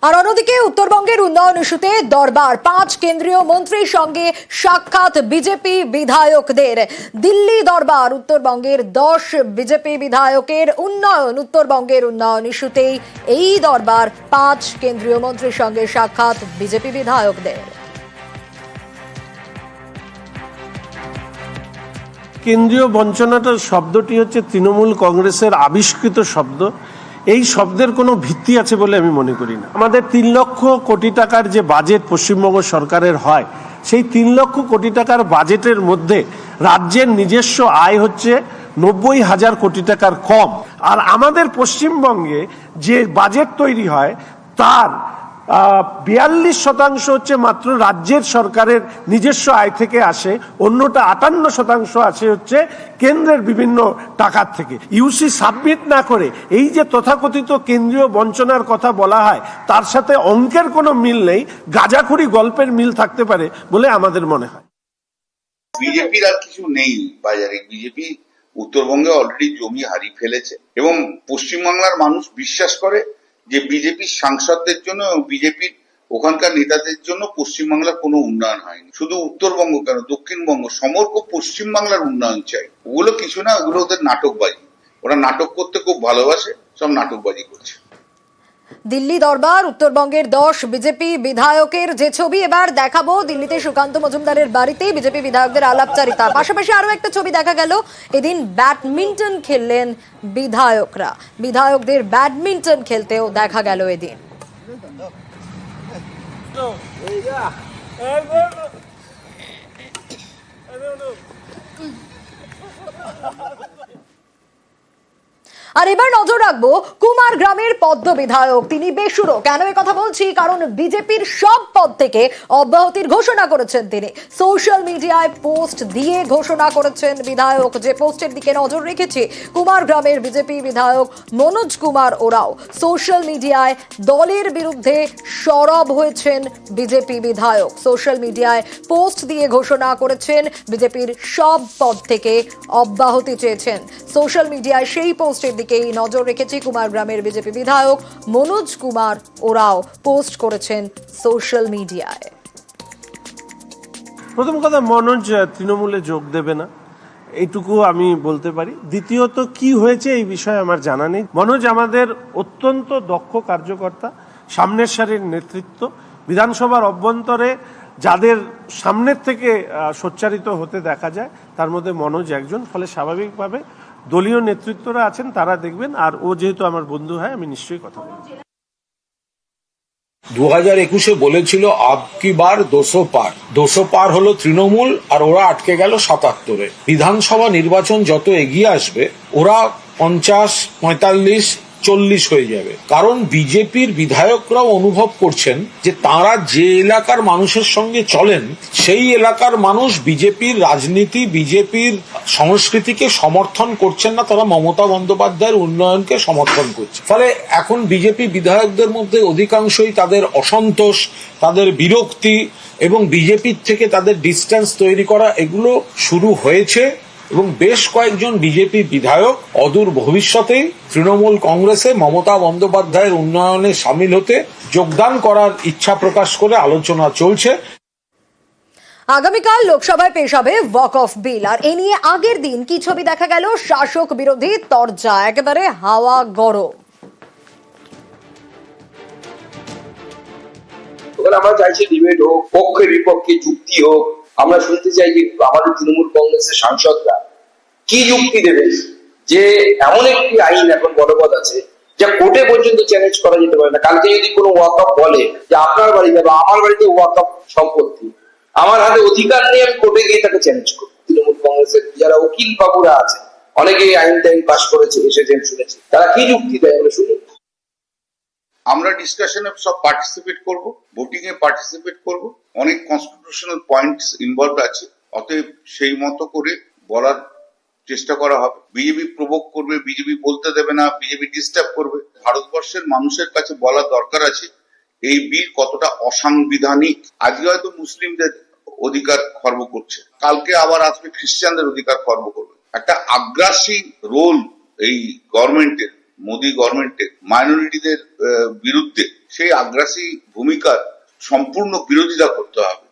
আর অন্যদিকে উত্তরবঙ্গের উন্নয়ন ইস্যুতে দরবার 5 কেন্দ্রীয় মন্ত্রীর সঙ্গে সাক্ষাৎ বিজেপি বিধায়কদের। দিল্লি দরবার উত্তরবঙ্গের 10 বিজেপি বিধায়কের উত্তরবঙ্গের উন্নয়ন ইস্যুতেই এই দরবার 5 কেন্দ্রীয় মন্ত্রীর সঙ্গে সাক্ষাৎ বিজেপি বিধায়কদের। কেন্দ্রীয় বঞ্চনাটার শব্দটি হচ্ছে তৃণমূল কংগ্রেসের আবিষ্কৃত শব্দ। এই শব্দের কোনো ভিত্তি আছে বলে আমি মনে করি না। আমাদের 3 লক্ষ কোটি টাকার যে বাজেট পশ্চিমবঙ্গ সরকারের হয়, সেই 3 লক্ষ কোটি টাকার বাজেটের মধ্যে রাজ্যের নিজস্ব আয় হচ্ছে 90,000 কোটি টাকার কম। আর আমাদের পশ্চিমবঙ্গে যে বাজেট তৈরি হয় তার 42% হচ্ছে মাত্র রাজ্যের সরকারের নিজস্ব আয় থেকে আসে, অন্যটা 58% আসে হচ্ছে কেন্দ্রের বিভিন্ন টাকার থেকে। ইউসি সাবমিট না করে এই যে তথাকথিত কেন্দ্রীয় বঞ্চনার কথা বলা হয়, তার সাথে অঙ্কের কোনো মিল নেই, গাঁজাখুরি গল্পের মিল থাকতে পারে বলে আমাদের মনে হয়। বিজেপির আর কিছু নেই বাজারে। বিজেপি উত্তরবঙ্গে অলরেডি জমি হারিয়ে ফেলেছে এবং পশ্চিমবাংলার মানুষ বিশ্বাস করে যে বিজেপির সাংসদদের জন্য এবং বিজেপির ওখানকার নেতাদের জন্য পশ্চিমবাংলার কোনো উন্নয়ন হয়নি। শুধু উত্তরবঙ্গ কেন, দক্ষিণবঙ্গ সমগ্র পশ্চিমবাংলার উন্নয়ন চাই। ওগুলো কিছু না, ওগুলো ওদের নাটকবাজি। ওরা নাটক করতে খুব ভালোবাসে, সব নাটকবাজি করছে। দিল্লি দরবার উত্তরবঙ্গের 10 বিজেপি বিধায়কের যে ছবি এবার দেখাবো, দিল্লিতে সুকান্ত মজুমদারের বাড়িতে বিজেপি বিধায়কদের আলাপচারিতা। পাশাপাশি আরো একটা ছবি দেখা গেল, এদিন ব্যাডমিন্টন খেললেন বিধায়করা। বিধায়কদের ব্যাডমিন্টন খেলতেও দেখা গেল এদিন। আর এবার নজর রাখবো কুমার গ্রামের পদ্ম বিধায়ক, তিনি বেসুরো। কেন এ কথা বলছি? কারণ বিজেপির সব পদ থেকে অব্যাহতির ঘোষণা করেছেন তিনি। সোশ্যাল মিডিয়ায় পোস্ট দিয়ে ঘোষণা করেছেন বিধায়ক, যে পোস্টের দিকে নজর রেখেছি। কুমার গ্রামের বিজেপি বিধায়ক মনোজ কুমার ওরাও সোশ্যাল মিডিয়ায় দলের বিরুদ্ধে সরব হয়েছেন বিজেপি বিধায়ক। সোশ্যাল মিডিয়ায় পোস্ট দিয়ে ঘোষণা করেছেন বিজেপির সব পদ থেকে অব্যাহতি চেয়েছেন। সোশ্যাল মিডিয়ায় সেই পোস্টের দিকেই নজর রেখেছি কুমার গ্রামের বিজেপি বিধায়ক মনোজ কুমার ওরাও পোস্ট করেছেন সোশ্যাল মিডিয়ায়। প্রথম কথা, মনোজ তৃণমূলে যোগ দেবে না, এইটুকু আমি বলতে পারি। দ্বিতীয়ত, কি হয়েছে এই বিষয়ে আমার জানা নেই। মনোজ আমাদের অত্যন্ত দক্ষ কার্যকর্তা, সামনের সারির নেতৃত্ব। বিধানসভার অভ্যন্তরে যাদের সামনের থেকে সোচ্চারিত হতে দেখা যায় তার মধ্যে মনোজ একজন। ফলে স্বাভাবিকভাবে দলীয় নেতৃত্বরা আছেন, তারা দেখবেন। আর ও যেহেতু আমার বন্ধু হয়, আমি নিশ্চয়ই কথা বলবো। 2021-এ বলেছিল আবকি বার 200 পার হলো তৃণমূল, আর ওরা আটকে গেল 77-এ। বিধানসভা নির্বাচন যত এগিয়ে আসবে ওরা 50, 45, 40 হয়ে যাবে। কারণ বিজেপির বিধায়করাও অনুভব করছেন যে তারা যে এলাকার মানুষের সঙ্গে চলেন, সেই এলাকার মানুষ বিজেপির রাজনীতি, বিজেপির সংস্কৃতিকে সমর্থন করছেন না, তারা মমতা বন্দ্যোপাধ্যায়ের উন্নয়নকে সমর্থন করছে। ফলে এখন বিজেপি বিধায়কদের মধ্যে অধিকাংশই তাদের অসন্তোষ, তাদের বিরক্তি এবং বিজেপির থেকে তাদের ডিস্টেন্স তৈরি করা, এগুলো শুরু হয়েছে। এবং বেশ কয়েকজন বিজেপি বিধায়ক অদূর ভবিষ্যতেই তৃণমূল কংগ্রেসে মমতা বন্দ্যোপাধ্যায়ের উন্নয়নে সামিল হতে যোগদান করার ইচ্ছা প্রকাশ করে আলোচনা চলছে। আগামীকাল লোকসভায় পেশ হবে ওয়াক অফ বিল। আর এ নিয়ে আগের দিন কি ছবি দেখা গেল? শাসক বিরোধী তরজা, একেবারে হাওয়া গরম। আমরা চাইছি ডিবেট হোক, পক্ষে বিপক্ষে যুক্তি হোক। আমরা শুনতে চাই যে আমাদের তৃণমূল কংগ্রেসের সাংসদরা কি যুক্তি দেবে যে এমন একটি আইন এখন বলবৎ আছে যা কোর্টে পর্যন্ত চ্যালেঞ্জ করা যেতে পারে না। কালকে যদি কোনো ওয়াকআপ বলে যে আপনার বাড়িতে বা আমার বাড়িতে ওয়াকআপ সম্পত্তি, আমার হাতে অধিকার নেই, আমি কোর্টে গিয়ে তাকে চ্যালেঞ্জ করব। তৃণমূল কংগ্রেসের যারা উকিল বাবুরা আছে, অনেকে আইন টাইন পাস করেছে, এসেছেন, শুনেছি, তারা কি যুক্তি দেয় আমরা শুনি। আমরা ডিসকাশনে সব পার্টিসিপেট করব, ভোটিং এ পার্টিসিপেট করব। অনেক কনস্টিটিউশনাল পয়েন্টস ইনভলভ আছে, অতএব সেই মতো করে বলার চেষ্টা করা হবে। বিজেপি প্রভোগ করবে, বিজেপি বলতে দেবে না, বিজেপি ডিস্টার্ব করবে। ভারতবর্ষের মানুষের কাছে বলা দরকার আছে এই বিল কতটা অসাংবিধানিক। আজকে হয়তো মুসলিমদের অধিকার খর্ব করছে, কালকে আবার আসবে খ্রিস্টানদের অধিকার খর্ব করবে। একটা আগ্রাসী রোল এই গভর্নমেন্টের, মোদী গভর্নমেন্টের মাইনরিটিদের বিরুদ্ধে সেই আগ্রাসী ভূমিকার সম্পূর্ণ বিরোধিতা করতে হবে।